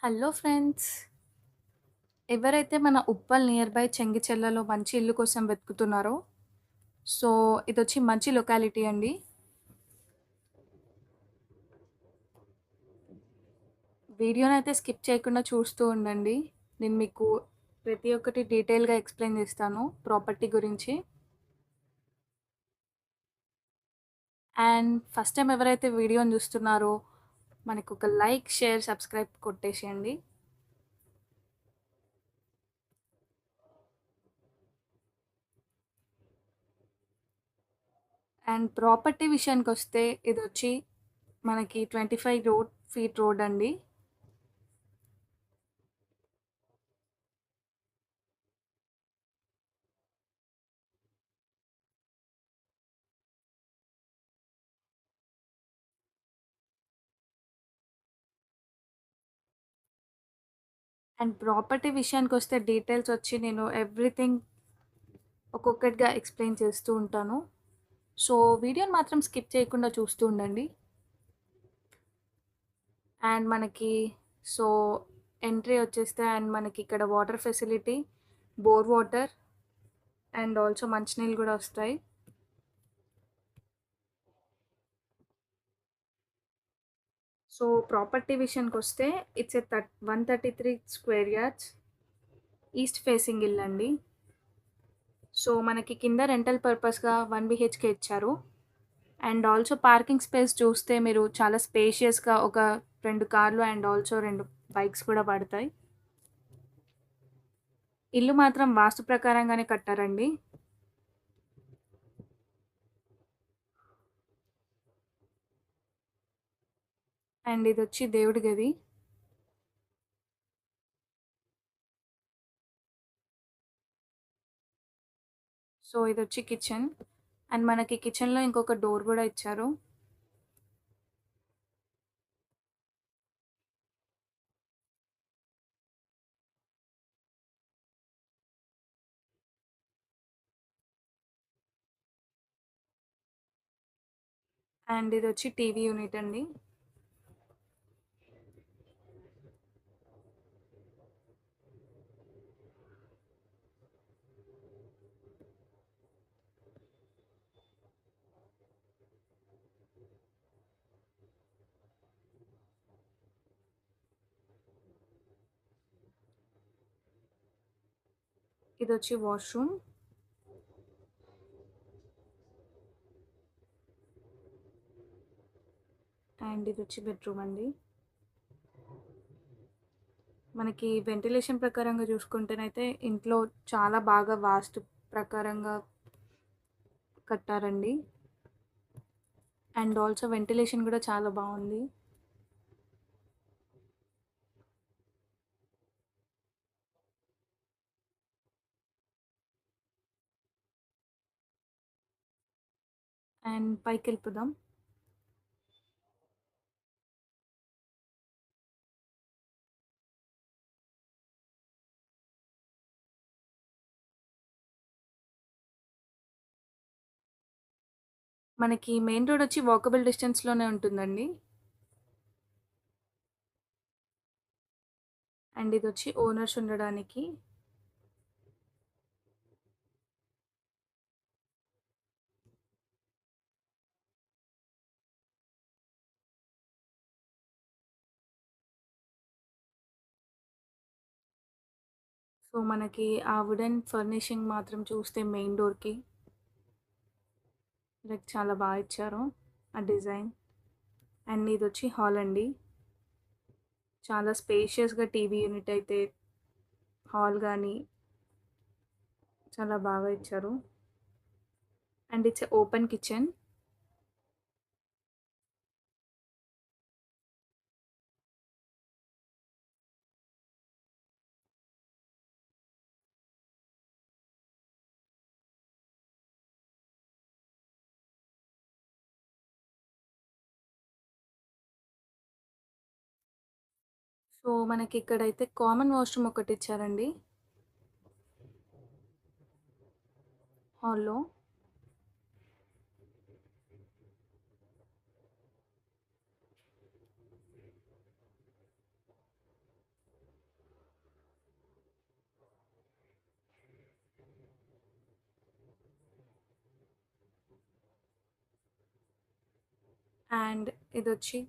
Hello friends. ఎవరైతే మన Uppal near by చెంగిచెర్లలో మంచి ఇల్లు కోసం వెతుకుతున్నారో, సో, ఇదొచ్చి మంచి లొకాలిటీ అండి. వీడియోనైతే స్కిప్ చేయకుండా చూస్తూ ఉండండి. నేను మీకు ప్రతి ఒక్కటి డీటెయిల్‌గా ఎక్స్‌ప్లెయిన్ చేస్తాను ప్రాపర్టీ గురించి. అండ్ ఫస్ట్ టైమ్ ఎవరైతే వీడియోని చూస్తున్నారో, మనకొక లైక్, షేర్, సబ్స్క్రైబ్ కొట్టేసేయండి. అండ్ ప్రాపర్టీ విషయానికొస్తే ఇదొచ్చి మనకి 25 ఫీట్ రోడ్ అండి. అండ్ ప్రాపర్టీ విషయానికొస్తే డీటెయిల్స్ వచ్చి నేను ఎవ్రీథింగ్ ఒక్కొక్కటిగా ఎక్స్‌ప్లెయిన్ చేస్తూ ఉంటాను. సో, వీడియోని మాత్రం స్కిప్ చేయకుండా చూస్తూ ఉండండి. అండ్ మనకి సో, ఎంట్రీ వచ్చేస్తే అండ్ మనకిక్కడ water facility, bore water and also మంచినీళ్ళు గూడా వస్తాయి. సో, ప్రాపర్టీ విషయానికొస్తే it's 133 square yards east facing ఇల్లండి. సో, మనకి కింద రెంటల్ పర్పస్‌గా 1 బీహెచ్‌కే ఇచ్చారు. అండ్ ఆల్సో పార్కింగ్ స్పేస్ చూస్తే మీరు చాలా స్పేషియస్‌గా ఒక 2 కార్లు అండ్ ఆల్సో 2 బైక్స్ కూడా పడతాయి. ఇల్లు మాత్రం వాస్తు ప్రకారంగానే కట్టారండి. అండ్ ఇదొచ్చి దేవుడి గది. So, ఇదొచ్చి kitchen. అండ్ మనకి కిచెన్‌లో ఇంకొక డోర్ గూడా ఇచ్చారు. అండ్ ఇదొచ్చి టీవీ యూనిట్ అండి. ఇదొచ్చి వాష్‌రూమ్. అండ్ ఇదొచ్చి బెడ్‌రూమ్ అండి. మనకి వెంటిలేషన్ ప్రకారంగా చూసుకుంటేనైతే ఇంట్లో చాలా బాగా వాస్తు ప్రకారంగా కట్టారండి. అండ్ ఆల్సో వెంటిలేషన్ గూడా చాలా బావుంది. అండ్ పైకెళ్ళిపోదాం. మనకి మెయిన్ రోడొచ్చి వాకబుల్ డిస్టెన్స్‌లోనే ఉంటుందండి. అండ్ ఇదొచ్చి ఓనర్స్ ఉండడానికి. సో, మనకి ఆ వుడెన్ ఫర్నిషింగ్ మాత్రం చూస్తే మెయిన్ డోర్‌కి లైక్ చాలా ఇచ్చారు ఆ డిజైన్. అండ్ ఇదొచ్చి హాల్ అండి. చాలా స్పేషియస్‌గా టీవీ యూనిట్ అయితే హాల్ గాని చాలా బాగా ఇచ్చారు. And it's open kitchen. So, మనకిక్కడైతే కామన్ వాష్‌రూమ్ ఒకటిచ్చారండి హాల్‌లో. అండ్ ఇదొచ్చి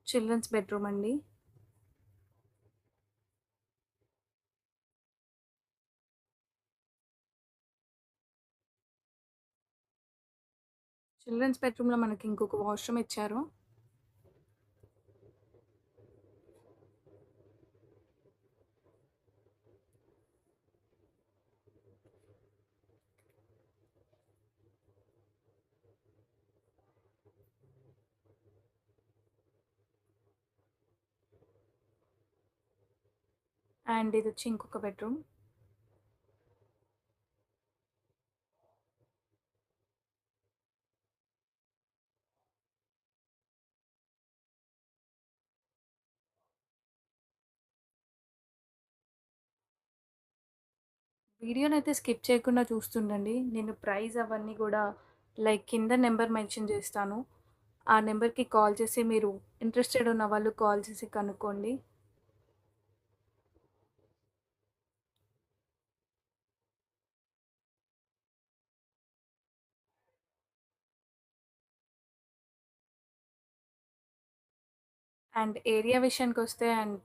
చిల్డ్రన్స్ బెడ్‌రూమ్ అండి. చిల్డ్రన్స్ బెడ్‌రూమ్‌లో మనకి ఇంకొక వాష్‌రూమ్ ఇచ్చారు. అండ్ ఇదొచ్చి ఇంకొక బెడ్‌రూమ్. వీడియోనైతే స్కిప్ చేయకుండా చూస్తుండండి. నేను ప్రైస్ అవన్నీ గూడా లైక్ కింద నంబర్ మెన్షన్ చేస్తాను. ఆ నంబర్‌కి కాల్ చేసి మీరు ఇంట్రెస్టెడ్ ఉన్న వాళ్ళు కాల్ చేసి కనుక్కోండి. అండ్ ఏరియా విషయానికొస్తే అండ్